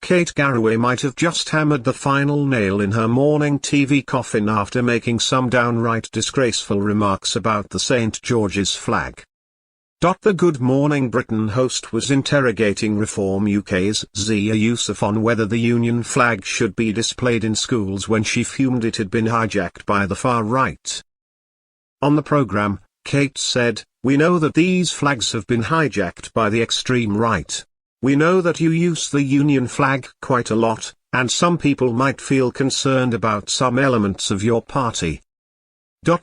Kate Garraway might have just hammered the final nail in her morning TV coffin after making some downright disgraceful remarks about the St. George's flag. The Good Morning Britain host was interrogating Reform UK's Zia Youssef on whether the Union flag should be displayed in schools when she fumed it had been hijacked by the far right. On the programme, Kate said, "We know that these flags have been hijacked by the extreme right. We know that you use the Union flag quite a lot, and some people might feel concerned about some elements of your party.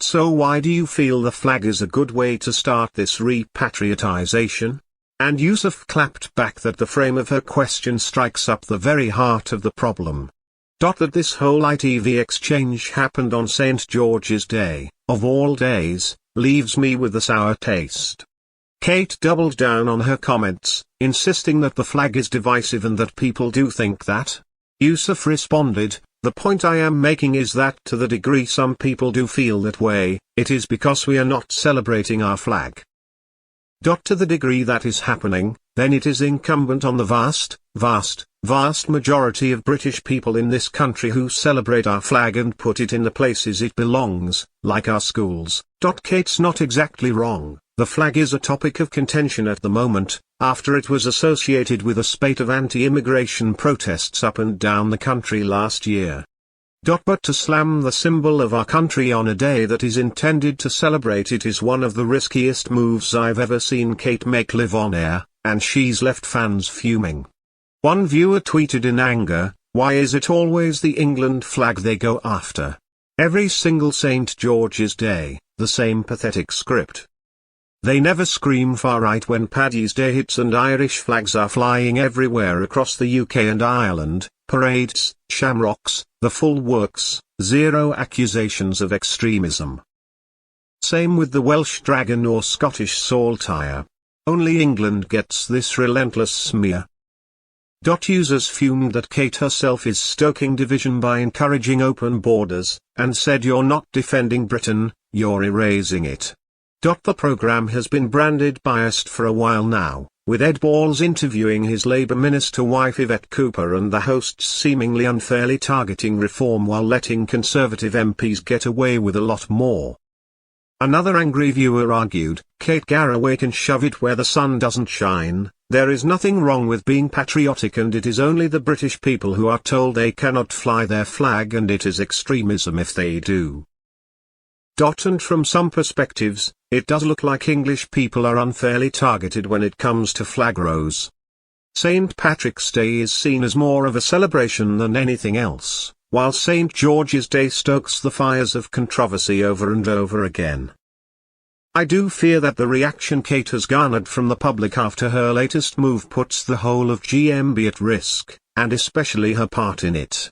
So why do you feel the flag is a good way to start this repatriotization?" And Youssef clapped back that the frame of her question strikes up the very heart of the problem. That this whole ITV exchange happened on St. George's Day, of all days, leaves me with a sour taste. Kate doubled down on her comments, insisting that the flag is divisive and that people do think that. Youssef responded, "The point I am making is that to the degree some people do feel that way, it is because we are not celebrating our flag. To the degree that is happening, then it is incumbent on the vast majority of British people in this country who celebrate our flag and put it in the places it belongs, like our schools." Kate's not exactly wrong. The flag is a topic of contention at the moment, after it was associated with a spate of anti-immigration protests up and down the country last year. But to slam the symbol of our country on a day that is intended to celebrate it is one of the riskiest moves I've ever seen Kate make live on air, and she's left fans fuming. One viewer tweeted in anger, "Why is it always the England flag they go after? Every single St. George's Day, the same pathetic script. They never scream far right when Paddy's Day hits and Irish flags are flying everywhere across the UK and Ireland, parades, shamrocks, the full works, zero accusations of extremism. Same with the Welsh dragon or Scottish saltire. Only England gets this relentless smear." Users fumed that Kate herself is stoking division by encouraging open borders, and said you're not defending Britain, you're erasing it. The programme has been branded biased for a while now, with Ed Balls interviewing his Labour minister wife Yvette Cooper and the hosts seemingly unfairly targeting reform while letting Conservative MPs get away with a lot more. Another angry viewer argued, "Kate Garraway can shove it where the sun doesn't shine, there is nothing wrong with being patriotic and it is only the British people who are told they cannot fly their flag and it is extremism if they do." And from some perspectives, it does look like English people are unfairly targeted when it comes to flag rows. St. Patrick's Day is seen as more of a celebration than anything else, while St. George's Day stokes the fires of controversy over and over again. I do fear that the reaction Kate has garnered from the public after her latest move puts the whole of GMB at risk, and especially her part in it.